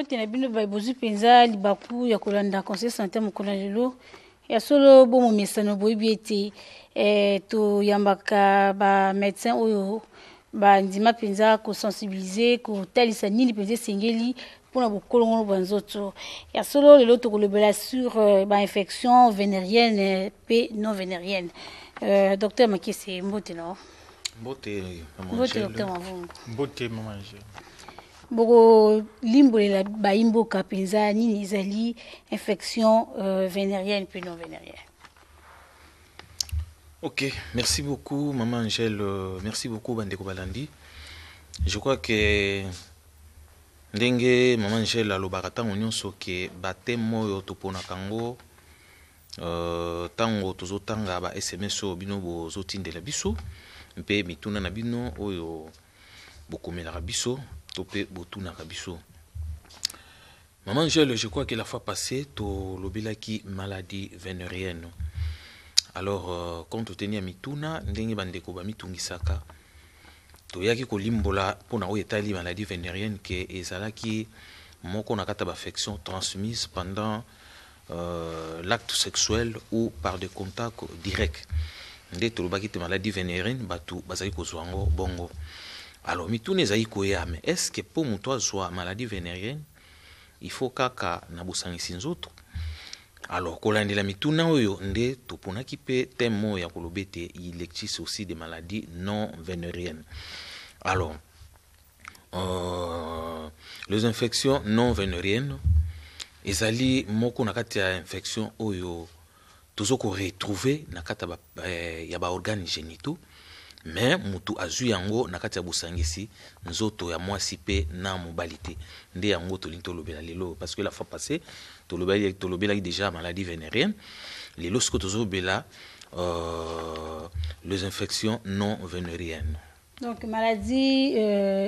mbote na bino baibozu penza libaku ya kolanda conseil santé mokolo lelo ya solo bomo mesano boyebi ete to yambaka ba médecin oyo ba ndima penza ko sensibiliser ko talisa nini penza sengeli pona bokolongo banzoto ya solo lelo to kolobela sur ba infection vénérienne pe non vénérienne. Docteur Makese mbote no mbote docteur Mavungu mbote mamanje boko limbolela baimboka penza nini ezali infection vénérienne puis non vénérienne. Ok, merci beaucoup Maman Angèle, merci beaucoup Bandeko Balandi. Je crois que ndenge Maman Angèle alobaka ntango nyonso ke batemo oyo toponaka ngo ntango tozotanga ba SMS oyo bino bozotindela biso mpe mituna na bino oyo bokomelaka biso topé botuna kabiso. Maman Angèle, je crois que la fois passée, to lobelaki maladie vénérienne. Alors, quand tu tenais à mituna, ndenge bandeko ba mitungisaka, to yaki ko limbola pona o etali maladie vénérienne ke ezalaki moko na kata ba affection transmise pendant l'acte sexuel ou par des contacts directs. Nde to lobaki te maladie vénérienne batu bazali ko zwango bongo. Alors, mitune ezali koya, mais est-ce que pour muto azwa maladie vénérienne, il faut kaka na busangisi nzoto? Alors, kolandela mituna oyo nde toponaki pe temo ya kolobete il existe aussi des maladies non vénériennes. Alors, les infections non vénériennes ezali moko na kati ya infection oyo tozoko retrouver na kati ya ba organes génitaux. Mais mutu azu yango na kati ya busangisi nzoto ya mwasi pe na mobali te nde yango tolingi tolobela lelo parce que la fois passée tolobelaki déjà maladie vénérienne lelo siko tozobela les infections non vénériennes. Donc maladie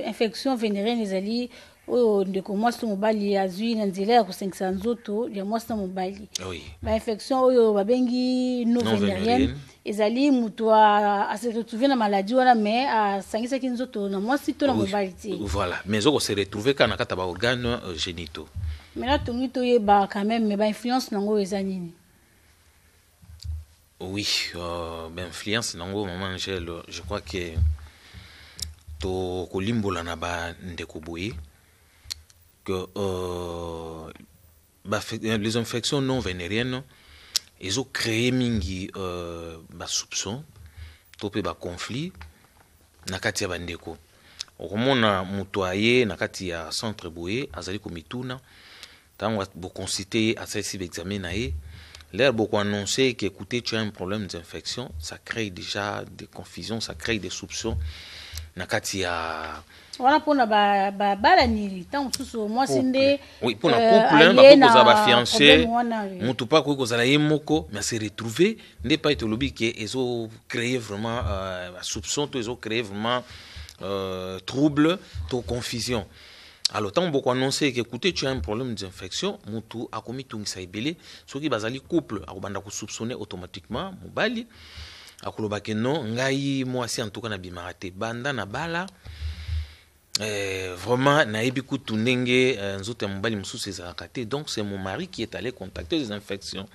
infection vénérienne ezali oyo ndeko mwasi mobali azwi na nzela ya kosengisa nzoto ya mwasi na mobali. Oui. Ba infection oyo babengi non vénérienne ezali mutu a se retrouver na maladie wana mais asangisaki nzoto na mwasi to na mobali te. Voilà, mais oko se retrouver kana kata ba organes génitaux. Mais là tongi toyeba quand même mais ba influence nango eza nini? Oui, ben influence nango Maman Angèle, je crois que to kolimbola na ba ndeko boye que les infections non vénériennes ils ont créé mingi ba soupçon topé ba conflit na kati ya bandeko okomona mutu aye na kati ya centre boye azali komituna tango bo consulter asasi examen na ye l'air beaucoup annoncé que écoutez tu as un problème d'infection, ça crée déjà des confusions, ça crée des soupçons na kati ya wana pona bala nili tant susu moi sinde oui pona couple ba ko za ba fiancé mutu pa ko za la yemoko mais se retrouver n'est pas été lobby que ezo créer vraiment soupçon to ezo créer vraiment trouble to confusion. Alors tant beaucoup annoncé que écoutez tu as un problème d'infection mutu akomi tungisa ibele soki bazali couple akobanda ko soupçonner automatiquement mobali akoloba ke non ngai mwasi en tout cas na bimarate banda na bala vraiment nayebi kutu ndenge nzoto ya mobali mosusu ezalaka te donc c'est mon mari qui est allé contacter les infections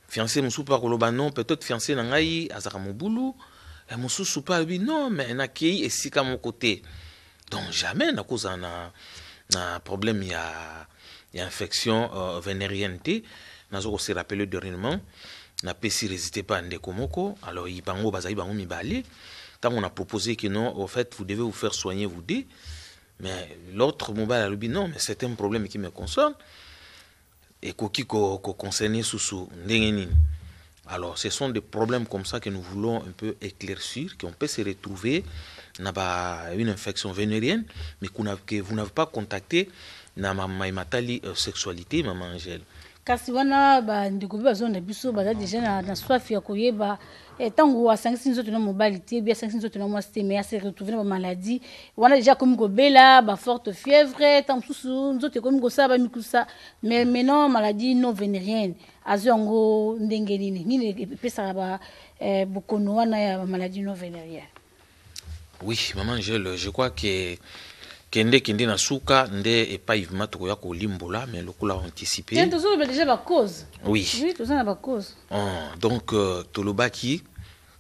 fiancé mosusu pa koloba non peut-être fiancé na ngai azaka mobulu mosusu pa alobi non mais nakei esika moko te donc jamais nakoza na problème ya infection vénérienne te nazo ko se rappeler dernièrement na pesi n'hésitez pas ndeko moko alors ibango bazali bango mibale tant on a proposé que non en fait vous devez vous faire soigner vous deux mais l'autre mobile a dit non mais c'est un problème qui me concerne et koki ko concerner sous ndenge nini. Alors ce sont des problèmes comme ça que nous voulons un peu éclaircir qu'on peut se retrouver na une infection vénérienne mais que vous n'avez pas contacté na matali sexualité Maman Angèle. Kasi wana ba ndeko bazona biso baza déjà na soif ya koyeba tango asangisi nzoto na mobali te bien asangisi nzoto na mwasi te mais se retrouver na maladie wana déjà comme kobela ba forte fièvre tant susu nzoto comme ko saba mikusa mais maintenant maladie non vénérienne azongo ndenge nini pesa ba bokono wana ya maladie non vénérienne. Oui Maman Angèle, je crois que kende na suka nde epaivement tokoya kolimbola mais lokola anticipé. Tiens, toujours déjà la cause. Oui. Oui, tout ça la cause. Donc tolobaki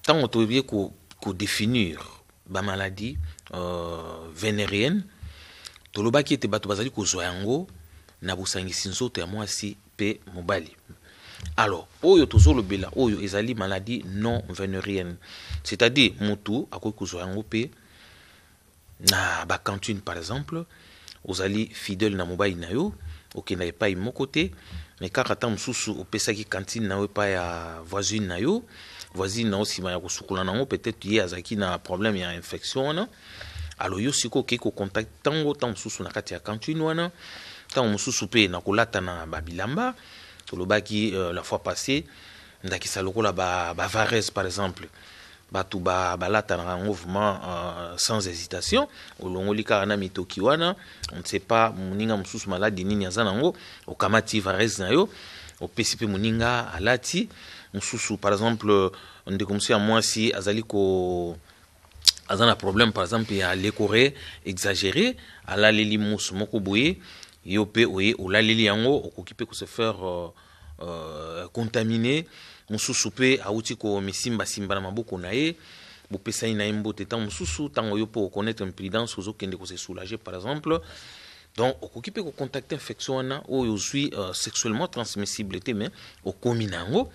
tant on toyebie ko définir ba maladie vénérienne tolobaki ete bato bazali kozwa yango na bosangisi nzoto ya mwasi pe mobali. Alors oyo tozolobela oyo ezali maladie non vénérienne, c'est-à-dire mutu akoki kozwa yango pe na ba cantine par exemple ozali fidèle na mobali na yo okenda epai moko te mais kaka ta mosusu opesaki cantine na yo epai ya voisine na yo voisine na yo nsima ya kosukula nango peut-être ye azalaki na problème ya infection wana alors yo sikoyo okei kocontact ntango ntango mosusu na kati ya cantine wana ntango mosusu mpe na kolata na babilamba tolobaki la fois passée ndakisa lokola varese par exemple bato balata na yango vraiment sans hésitation olongoli kaka na mitoki wana on ne sait pas moninga mosusu maladi nini aza nango okamati varese na yo opesi mpe moninga alati mosusu par exemple ndeko mosusu ya mwasi azali aza na problème par exemple ya lekore exagéré alaleli musu moko boye yo mpe oye olaleli yango okoki mpe kose faire contaminer mosusu mpe auti komisimbasimba na maboko na ye bopesani na ye mbote ntango mosusu ntango yo mpe okonaître imprudence ozokende kose soulager par exemple donc okoki mpe kocontacte infection wana oyo ozwi sexuellement transmissible te mais okomi na yango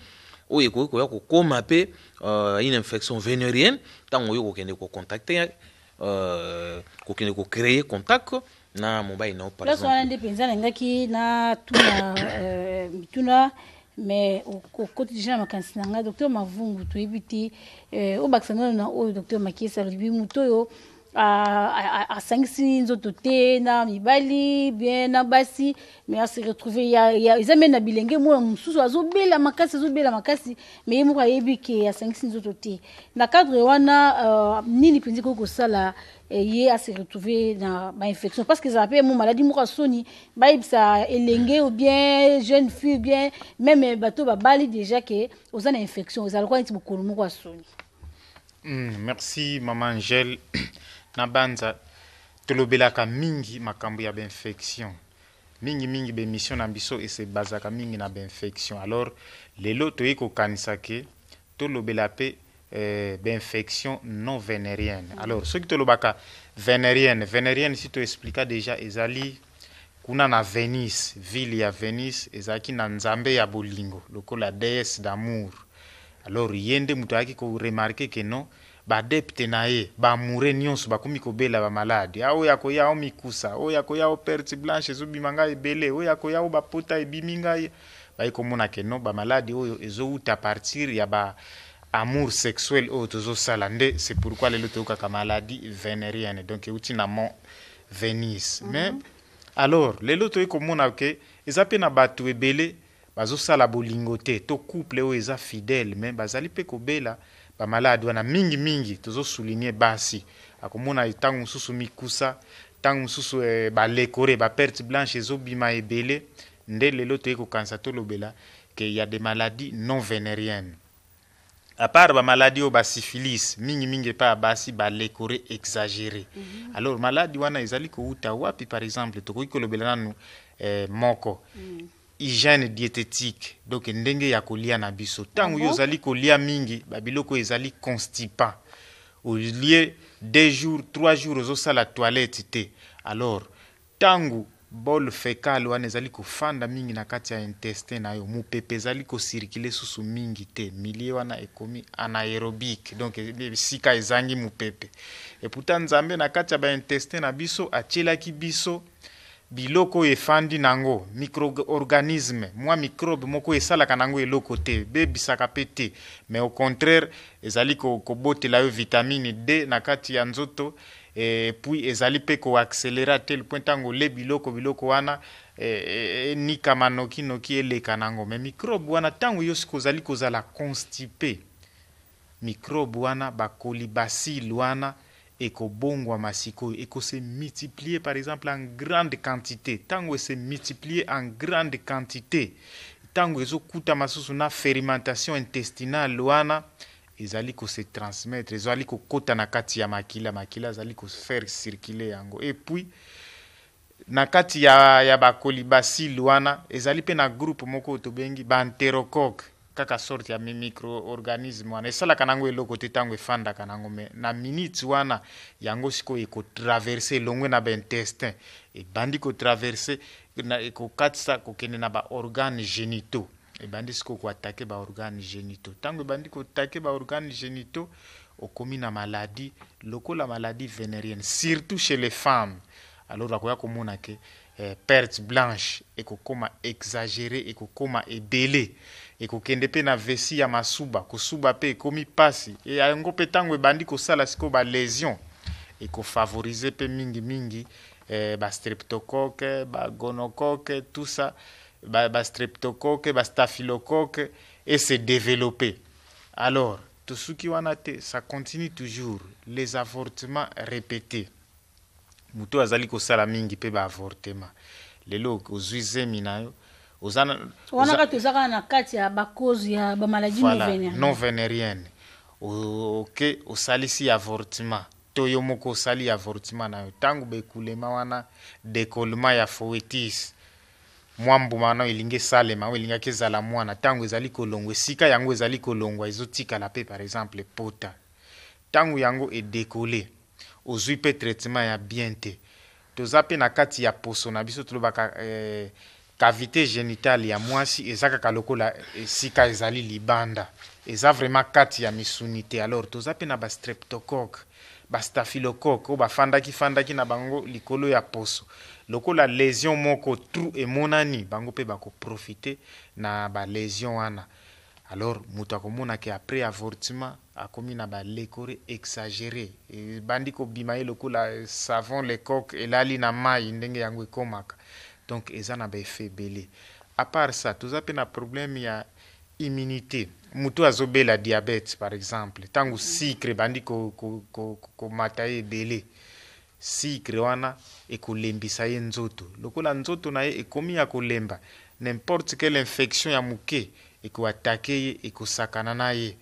oyo ekoki koya kokoma mpe une infection vénérienne ntango oyo kokende kocontacte kokende kocréer contact na mobile na par exemple. Wana nde penza nangaki na tuna mais au quotidien makanisi nanga docteur Mavungu toyebi te obakisana na oyo docteur Makiesa lobi muto yo asangisi nzoto te na mibali bien na basi mais a se retrouver ya ezame na bilenge mwana mosusu azobela makasi mais yemo ayebi ke asangisi nzoto te na cadre wana nini penzi ko kosala ye a se retrouver na ba infection parce que ça appelle mon maladie moko soni ba ibsa elenge ou bien jeune fille bien même bato ba bali déjà que aux ana infection aux alcool nti bokolo moko soni. Merci maman Angèle. Na banza tolobelaka mingi makambo ya infection mingi be mission na biso et se bazaka mingi na infection alors lelo toyi ko kanisa ke tolobela pe infection non vénérienne. Alors ce qui tolobaka vénérienne si to explica déjà ezali kuna na Venise, ville ya Venise ezaki na nzambe ya bolingo lokola déesse d'amour. Alors yende muto aki ko remarquer que non ba adepte na ye ba mure nyonso bakomi kobela ba maladi awo yako ya o mikusa o yako ya o perte blanche ezobimanga ebele o yako ya o ba pota ebiminga ba ikomona ke no ba maladi oyo ezouta à partir ya ba amour sexuel o tozo sala nde c'est pourquoi le toka ka maladie vénérienne donc euti na mon Venise mais alors le loto ikomona ke ezape na batu ebele bazo sala bolingo te to couple o eza fidèle mais bazali pe kobela ba maladi wana mingi tozo souligner basi akomona tangu mususu mikusa tangu mususu ba lekore ba perte blanche ezobima ebele nde lelo toyeko kansa tolobela que y a des maladies non vénériennes à part ba maladie o ba syphilis mingi pa basi ba lekore exagéré. Alors maladie wana ezali ko uta wapi par exemple tokoki kolobela nanu moko hygiène diététique donc ndenge ya kolia na biso tangu yo zali kolia mingi babiloko ezali constipant au lieu 2 jours 3 jours ozo la toilette te alors tangu bol fécal wana ezali kofanda mingi na kati ya intestin na yo mupepe ezali ko circuler susu mingi te milieu wana ekomi anaérobique donc sika ezangi mupepe et pourtant nzambe na kati ya ba intestin na biso atielaki biso biloko efandi nango micro-organisme moi microbe moko esalaka nango eloko te bebisaka pe te mais au contraire ezali kobotela yo vitamine D na kati ya nzoto et puis ezali pe ko accélérer tel point tango le biloko wana nikama noki eleka nango mais microbe wana tango yo sikozali kozala constipé microbe wana bakoli bacille wana ekobongwa masiko eko se multiplier par exemple en grande quantité tango se multiplier en grande quantité tango ezokuta masusu na fermentation intestinale wana ezali ko se transmettre ezali ko kota na kati ya makila ezali ko faire circuler yango et puis na kati ya bakolibacille wana ezali pe na groupe moko tobengi banterocoque kaka sorte ya microorganisme wana esalaka nango eloko te ntango efandaka nango me na minute wana yango sikoyo ekotraverse elongwe na baintestin ebandi kotraverse ekokatisa kokende na baorgane génitaux ebandi sikoyo koatake baorgane génitaux ntango ebandi koatake baorgane génitaux okomi na maladie lokola maladie vénérienne surtout chez les femmes alors akoya komona ke perte blanche ekokoma exagéré ekokoma ebele ekokende pe na vessie ya masuba kosuba pe ekomi pasi e yango pe ntango ebandi kosala sikoyo balésion ekofavorize pe mingi bastreptocoque bagonocoque tout ça bastreptocoque bastaphylocoque et se développer. Alors tout ce qui wana te ça continue toujours les avortements répétés mutu azali kosala mingi pe baavortement lelo ozwi zemi na yo wana tozaka na kati ya bakozi ya bamaladie non vénérienne ok osalisi avortement to yo moko osali avortement na yo ntango bekulema wana décollement ya foetis mwa mbuma na elingi esalema o elingaki ezala mwana ntango ezali kolongwa esika yango ezali kolongwa ezotikala pe par exemple pota ntango yango edécolle ozwi pe traitement ya bien te toza pe na kati ya poso na biso tolobaka cavité génitale ya mwasi eza kaka lokola esika ezali libanda eza vraiment kati ya misuni te alors toza pe na bastreptocoque bastaphylocoque o bafandaki na bango likolo ya poso lokola lésion moko trou emonani bango pe bakoprofite na balésion wana alors mutu akomona ke après avortement akomi na balekore exagéré bandi kobima ye lokola savon le coq elali na mai ndenge yango ekomaka donc eza na baeffet ebele à part ça toza pe na problème ya immunité mutu azobela diabète par exemple ntango sucre bandi komata ye ebele sucre wana ekolembisa ye nzoto lokola nzoto na ye ekomi ya kolemba n'importe quelle infection ya moke ekoatake ye ekosakana na ye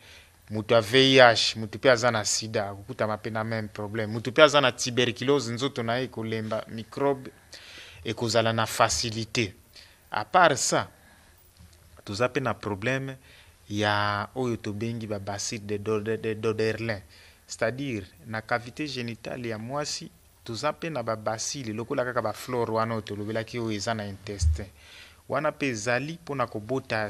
mutu a VIH mutu pe aza na sida akokutama pe na même problème mutu pe aza na tuberculose nzoto na ye ekolemba microbe ekozala na facilité à part ça toza pe na problème ya oyo tobengi babacille de Doderlin c'est-à-dire na cavité génitale ya mwasi toza pe na babacille lokola kaka baflore wana oyo tolobelaki oyo eza na intestin wana pe ezali mpona kobota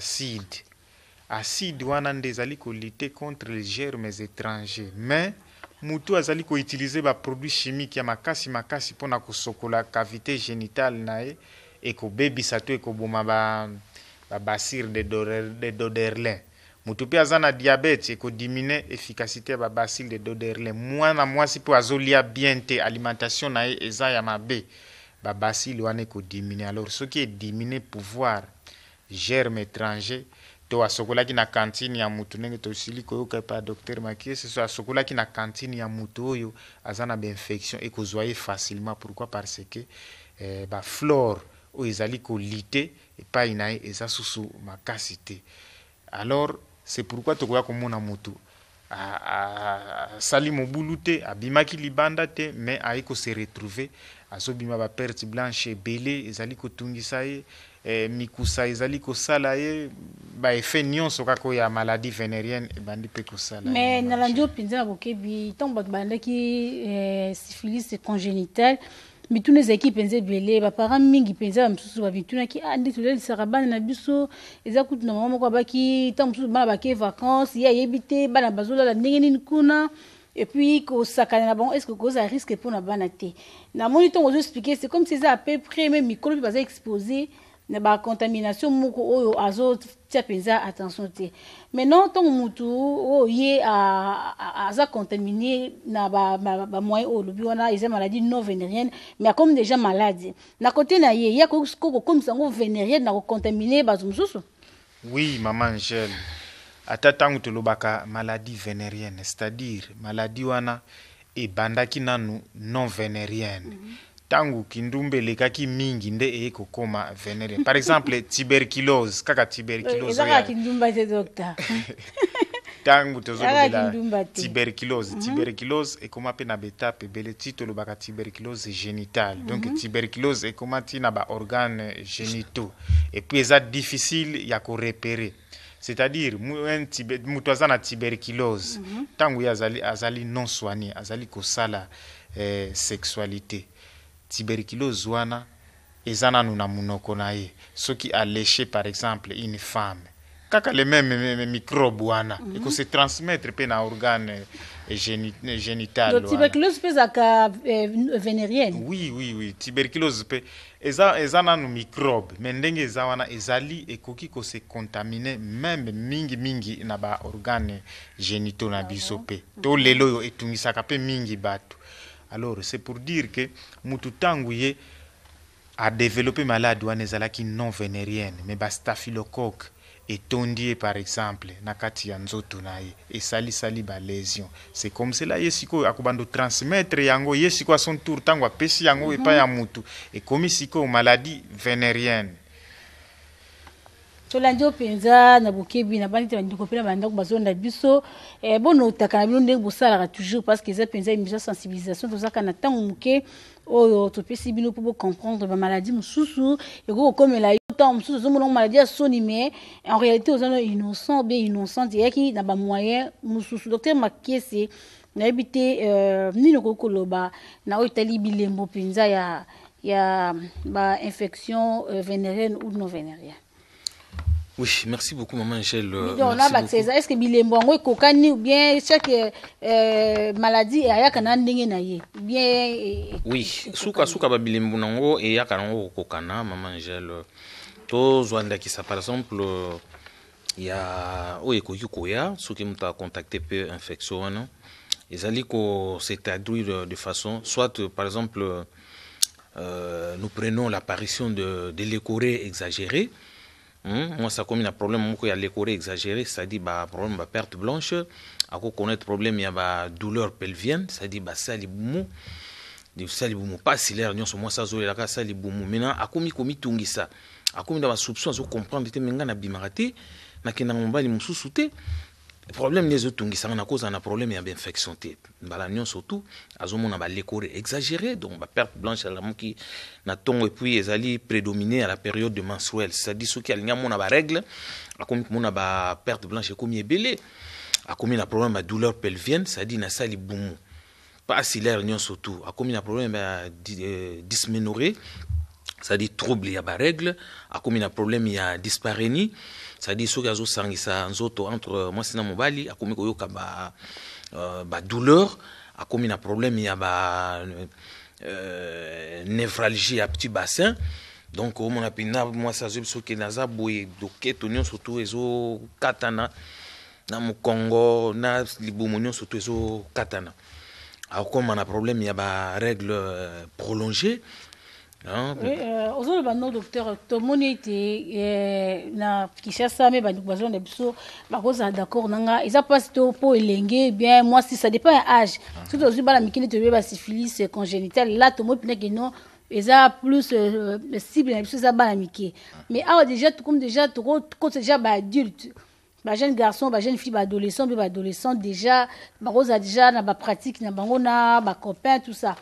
acide wana nde ezali kolite contre les germes étrangers mais mutu azali koutilize baproduit chimique ya makasi mpona kosokola cavité génitale na ye ekobebisa to ekoboma babacille de Doderlin mutu pe aza na diabète ekodimine efficacité ya babacille de Doderlin mwana mwasi pe azolia bien te alimentation na ye eza ya mabe babacille wana ekodimine alors soki edimine pouvoir germe étranger to asokolaki na cantine ya mutu ndenge tosili koyoka pa docteur Makiese so asokolaki na cantine ya mutu oyo aza na bainfection ekozwa ye facilement pourquoi parce que baflore oyo ezali kolite epai na ye eza susu makasi te alors c'est pourquoi tokoya komona mutu asali mobulu te abimaki libanda te mais aye kose retrouver azobima baperte blanche ebele ezali kotungisa ye mikusa ezali kosala ye baeffet nyonso kaka oyo ya maladie vénérienne ebandi mpe kosala mais nalandi yo mpenza na bokebi ntango bato bandaki syphilis congénitale mituna ezalaki mpenza ebele baparent mingi mpenza bamosusu babitunaki nde tolelisaka bana na biso eza kutu na mama moko abaki ntango mosusu bana bake vacances ye ayebi te bana bazolala ndenge nini kuna et puis kosakana na bango est-ce que koza risque mpona bana te namoni ntongo ozoexplike c'est comme si eza à peu près me mikolo mpe baza exposé na bacontamination moko oyo azotia mpenza attention te maintenant ntongo mutu oyo ye aza contaminé na bamoyen oyo olobi wana eza maladie non vénérienne mais akomi déjà malade na kote na ye ye kokomisa yango vénérienne na kocontamine bato mosusu. Oui mama Angèle ata ntango tolobaka maladie vénérienne c'est-à-dire maladie wana ebandaki nanu non vénérienne tangu kindumbe lekaki mingi nde ekokoma vénérienne par exemple tuberculose kaka tuberculose ezaka kindumba te docteur tangu tozolobela ndumba te. tuberculose tuberculose ekoma pe na betape ebele ti tolobaka tuberculose génitale donc tuberculose ekoma ti na baorgane génitaux et puis eza difficile ya korepere, c'est-à-dire mutu aza na tuberculose ntango ye azali non soigné azali kosala sexualité, tuberculose wana eza nanu na munoko na ye soki alèche par exemple une femme kaka les mêmes microbes wana eko se transmettre pe na organe génital. Donc tuberculose peut être vénérienne. Oui, tuberculose peut eza nanu microbe mais ndenge eza wana ezali ekoki ko se contaminer même mingi na ba organe génitaux na biso pe to lelo yo etungisaka pe mingi bato. Alors c'est pour dire que mutu tangu ye a développé maladie wana ezalaki non vénérienne mais ba staphylocoque etondi par exemple na kati ya nzoto na ye esalisali ba lésion, c'est comme cela ye siko akobando transmettre yango ye siko à son tour tango apesi yango epa ya mutu ekomi siko maladie vénérienne. Tolandi openza na bokebi na bandi te bandiko pela bandako bazonda biso bono takana bino ndenge bosala toujours parce que eza penza une sensibilisation tozaka na tango muke oyo topesi bino pour comprendre ba maladie mususu eko komela tant mususu zomona maladie ya soni mais en réalité aux gens innocents bien innocente yaki na ba moyen mususu docteur Makiese na ebité nino kokoloba na otali bilembo penza ya ba infection vénérienne ou non vénérienne. Oui, merci beaucoup, Maman Angèle. Est-ce que bilembo ngo kokani ou bien chaque maladie a yakana ndenge na ye bien oui, suka ba bilembo nango e yakana ngo kokana, Maman Angèle. To zwanda ki ça par exemple il y a oyekoki koya soki muta contacter peu infection non ezali ko se traduire de façon soit par exemple nous prenons l'apparition de l'écorée exagérée. Moi, ça comme un problème, il y a l'écorée exagérée, c'est-à-dire problème de perte blanche. À quoi connaître problème, il y a douleur pelvienne, c'est-à-dire ça les boumou, pas si l'air non moi ça zoé la ça les boumou. Maintenant, à quoi mi tungi ça, à quoi mi soupçon à comprendre que menga na bimarate, na kena mbali mususute. Le problème les autres tungi ça on a cause un problème il y a infection té. Balagnon surtout, azomona ba l'écorée exagérée, donc ba perte blanche à la qui na tongo et puis ezali prédominer à la période de menstruelle, c'est-à-dire ceux qui alignent mona ba règle, a comme mona ba perte blanche et comme ebelé, a comme un problème ba douleur pelvienne, c'est-à-dire na sali boumou. Pas si l'air nion surtout, a comme un problème dysménorrhée, c'est-à-dire trouble il y a ba règle, a comme un problème il y a dyspareunie, c'est-à-dire ceux qui azo sangisa nzoto entre moi sina mobali, a comme koyoka ba douleur, a comme un problème il y a ba névralgie à petit bassin. Donc au mon apina moi ça je que naza boye doké tonyon surtout ezo katana na mu Congo na libumonyon surtout ezo katana. Alors comme on a problème il y a ba règle prolongée. Oui, aujourd'hui, le docteur, tout le monde était na Kinshasa, mais bah nous basons des bisous, bah cause d'accord, nanga, ils a pas été au pot élengué, bien moi si ça dépend de l'âge. Si tu as aussi la mikine te la syphilis congénitale, là tout le monde peut que non, ils a plus cible, ils ça la mikine. Mais ah déjà tout comme déjà tout quand déjà bah adulte. Bah jeune garçon, bah jeune fille, bah adolescent déjà, bah rose a déjà na ba pratique na bangona, bah copain tout ça.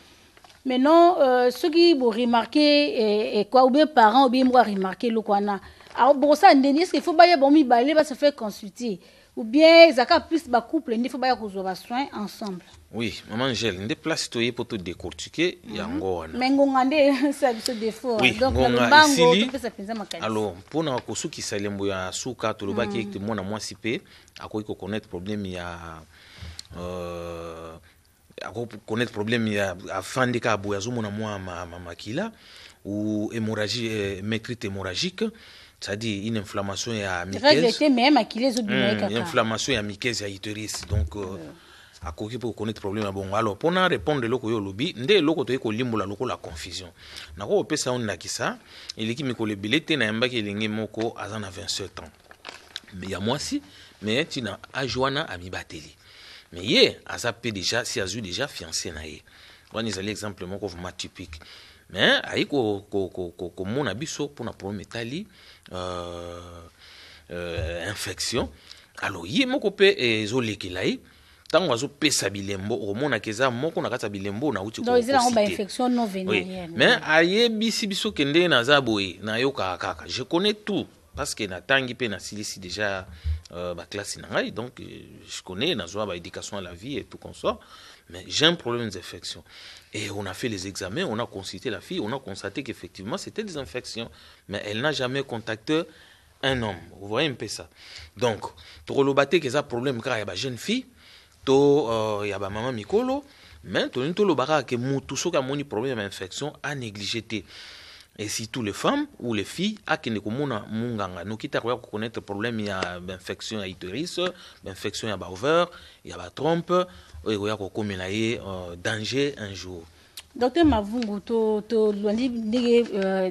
Maintenant, ceux qui vont remarquer, et quoi, ou bien parents, ou bien moi remarquer le quoi na. Alors, bon, ça, est-ce qu'il faut pas y avoir mis balai, va se faire consulter. Ou bien, ça plus ba couple, il faut pas y avoir soin ensemble. Oui, Maman Angèle, une des places pour te décortiquer, il y a encore. Mais ngongande, ça se défaut. Oui, donc, le bango, tu peux ça penser ma qualité. Alors, pour nous, ceux qui s'aiment ya souka, tout le bas qui est moi na moi sipé, à quoi il connaître problème il y a connaître problème il y a afin de cas boyazo mon moi makila ou hémorragie métrite hémorragique, c'est-à-dire une inflammation ya muqueuse. Une inflammation ya muqueuse ya utérus donc à quoi pour connaître problème bon alors pour na répondre loko yo lobi ndé loko to ko limbola loko la confusion na ko pesa on na kisa il qui me ko lebelete na yamba ke lingi moko azana 27 ans mais il y a moi si mais tu na ajoana ami bateli. Mais hier, Azapé déjà, si Azu déjà fiancé naïe. On a des exemples vraiment typiques. Mais aïe mon abisso pour na problème métalli infection. alors ye moko pe ezolekela ye tango azopesa bilembo okomona keza moko na kati ya bilembo na uti donc ezala ngo ba infection non vénérienne. mais ayebisi biso kende naza boye nayoka kaka je connais tout parce que natangi pe nasilisi déjà ba classe na ngai donc je connais nazwa ba éducation à la vie et tout consort, mais j'ai un problème d'infection. Et on a fait les examens, on a consulté la fille, on a constaté qu'effectivement c'était des infections, mais elle n'a jamais contacté un homme. Vous voyez un peu ça. Donc, tu relobate que ça problème car il y a une jeune fille, il y a maman Mikolo, mais tu le bara que tout ce qui a mon problème d'infection a négligé. Et si toutes les femmes ou les filles a qui ne komona munganga, nous qui t'a connaître problème il y a d'infection à utérus, d'infection à ovaire, il y a la trompe, il y a comme danger un jour. Docteur Mavungu,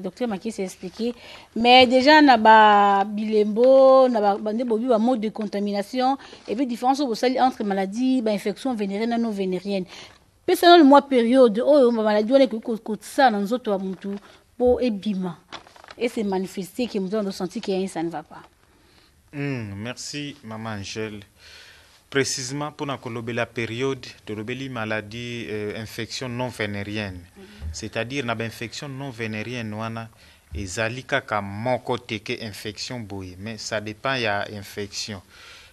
docteur Maki s'est expliqué, mais déjà na ba bilembo, na ba mode de contamination et puis différence entre maladies, ba infection vénérienne et non vénérienne. Pendant le mois période, oh maladie on est que ça dans autres mutu pour ebima et c'est manifesté que nous avons senti que ça ne va pas. Merci maman Angèle. Précisément pour la période de la maladie infection non vénérienne, c'est-à-dire na infection non vénérienne wana ezalika ka moko teke infection boye, mais ça dépend ya infection.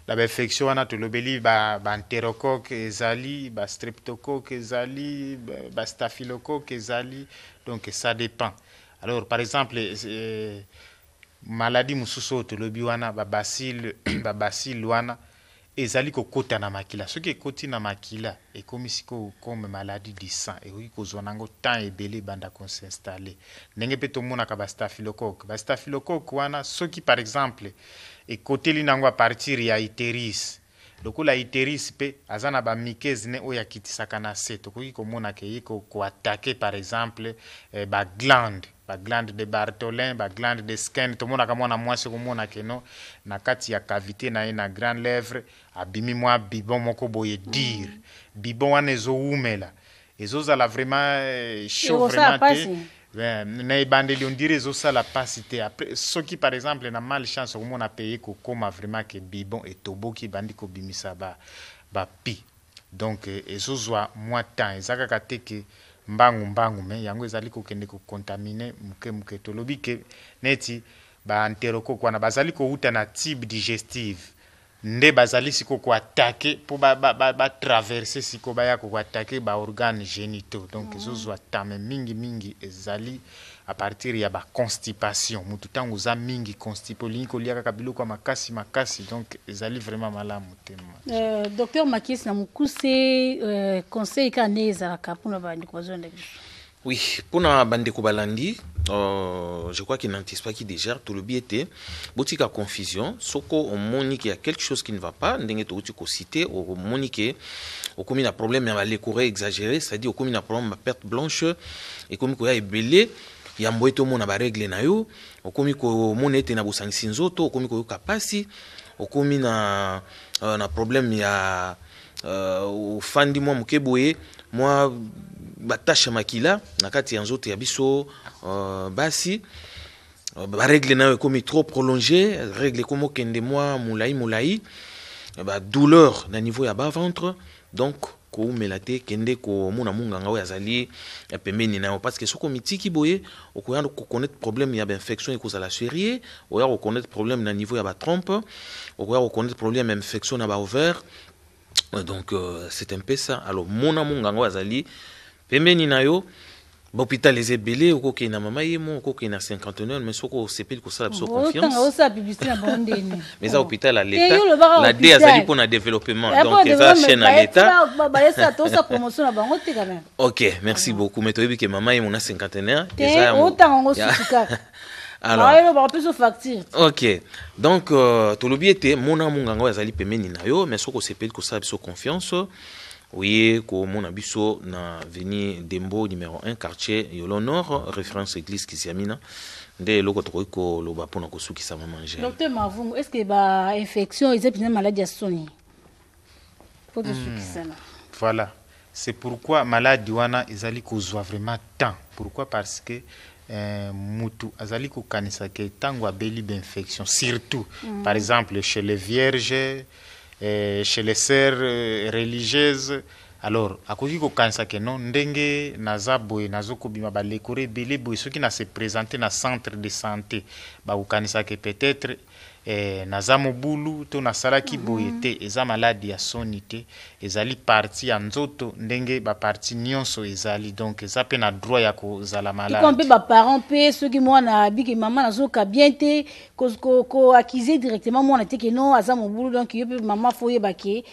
La infection wana tolobeli ba enterocoque ezali, ba streptocoque ezali, ba staphylocoque ezali, donc ça dépend. Alors par exemple maladie mususu tolobi wana ba bacille wana ezali kokota na makila, ce qui ekoti na makila ekomi siko comme maladie du sang et kozwa nango temps ebele banda kon s'installer. Ndenge pe tomona ka ba staphylocoque wana soki par exemple ekoteli nango a partir ya utérus, donc la utérus pe azana ba mikeze ne oya kitisaka na se tokoki komona ke yiko ko attaquer par exemple ba glande de Bartholin, ba glande de Skene, tout le monde a comme on moi ce qu'on a que non, na kati ya cavité na grande lèvre, abimi moi bibon moko boye dire, bibon wane zo umela, ezo za la vraiment chaud vraiment te, na ibandeli on dirait ezo ça la pasité après, ce qui par exemple na malchance on a payé ko koma vraiment que bibon et tobo qui bandi ko bimisa ba pi, donc ezo zwa moi temps, ezaka kateke mbangu me yango ezali kokende ko contaminer muke tolobi ke neti ba enterocoque wana bazali ko uta na type digestive nde bazali siko ko attaquer pour ba traverser siko ba ya ko attaquer ba organes génitaux, donc ezozwa tame mingi ezali à partir ya ba constipation mutu tangu za mingi constipé linko liaka kabilo kwa makasi, donc ezali vraiment malamu tema. Docteur Makis na mukuse conseil kaneza kapuna ba ndikozonde. Oui, pour na bande ko balandi, je crois qu'il n'anticipe pas qui déjà tout le biété, botika confusion, soko on monique il y a quelque chose qui ne va pas, ndenge to uti ko citer au monique au comme il a problème ya les courées exagéré, c'est-à-dire au comme il a problème ma perte blanche et comme ko ya ebelé ya mboeto mona ba règle na yo, okomi ko mona ete na bosangisi nzoto, okomi ko kapasi, okomi na problème ya ofandi mwa mukeboye, mwa batasha makila na kati ya nzoto ya biso basi ba règle na yo komi trop prolongé, règle komo kende mwa mulai ba douleur na niveau ya bas ventre, donc ko melate kende ko mona munganga o yazali pembeni na parce que soko mitiki boye okoya ko connaître problème ya infection et cause la série, oya ko connaître problème na niveau ya ba trompe, oya ko connaître problème infection na ba ovaire, donc c'est un peu ça. Alors mona munganga o yazali pembeni na yo l'hôpital les ebelé ou ko na mama yemo ko na 59 mais soko sepel ko sala so confiance mais ça hôpital à l'état la D azali pour na développement donc ça chaîne à l'état OK merci beaucoup mais toyebi que mama yemo na 51 déjà alors OK donc to lobi était mona munganga azali pembeni na yo mais soko sepel ko sala so confiance. Oui, comme on a biso na veni Dembo numéro 1 quartier Yolo Nord, référence église Kisiamina. Nde loko tokoiko loba pona kosuki sa manger. Docteur Mavungu, est-ce que ba infection est une maladie à Sony? Voilà. C'est pourquoi maladie wana ezali kozwa vraiment temps. Pourquoi? Parce que mutu azali kokanisa ke tango abeli infection surtout par exemple chez les vierges chez les sœurs religieuses. Alors akoki kokanisa ke non ndenge naza boye nazokobima balekore ebele boye soki na se présenter na centre de santé bakokanisa ke peut-être naza mobulu to nasalaki boye te eza maladi ya soni te ezali parti ya nzoto ndenge baparti nyonso ezali donc eza mpe na droit ya kozala maladi mpe baparent mpe soki mwana abiki mama nazoka bien te koakize directement mwana te ke non aza mobulu donc yo mpe mama fo oyeba ke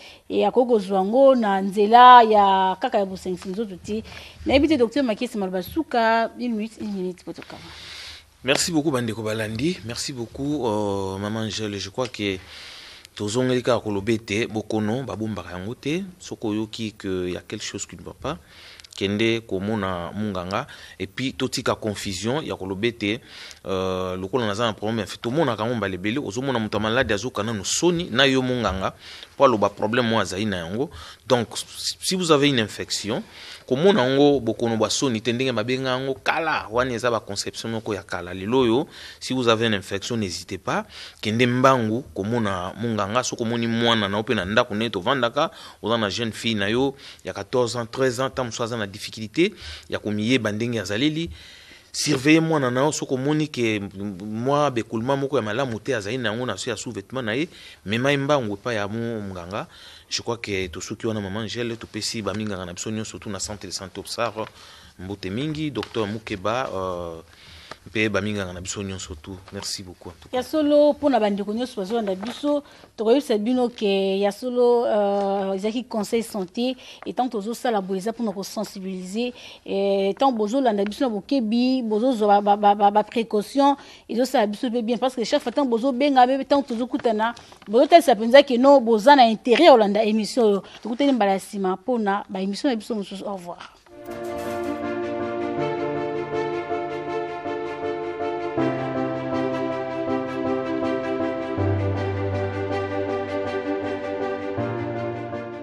akoki kozwa yango na nzela ya kaka ya bosengisi nzoto te nayebi te docteur Makisi maloba suka 1 minute po tokama. Merci beaucoup Bandeko Balandi, merci beaucoup Maman Angèle. Je crois que tozongelika kolobete bokono babumbaka yango te soko yoki que y a quelque chose qui ne va pas kende komona munganga et puis totika confusion ya kolobete lokola naza na problème fait tomona kango balebele ozomona mutu malade azokana no soni na yo munganga pour le problème moi zaina yango. Donc si vous avez une infection komona yango bokono ba soni tendenge mabenga yango kala wani eza ba conception moko ya kala liloyo. Si vous avez une infection n'hésitez pas kende mbangu komona munganga so komoni mwana na ope na ndako neto vandaka ozana jeune fille na yo ya 14 ans 13 ans tam soza na difficulté ya komiye bandenge ya zaleli surveiller mwana na so komoni ke moi bekulma moko ya malamu te azali na yango na so ya sous-vêtement na ye mema mbangu pa ya munganga. Je crois que tout ce qui on a Maman Angèle tout pesi ba minganga na biso nyonso surtout na centre de santé Obsar Mbote mingi docteur Mukeba pe ba minganga na biso nyonso surtout. Merci beaucoup. Ya solo pona bandeko nyonso bazo na biso tokoyebisa bino ke ya solo ezaki conseil santé et tant tozo sala boeza pour nous sensibiliser et tant bozo landa biso na bokebi bozo zo ba précaution ezo sala biso bien parce que chaque fois tant bozo benga be tant tozo kutana bozo tel ça penza ke no boza na intérêt olanda émission to kuteni mbala sima pona ba émission na biso au revoir.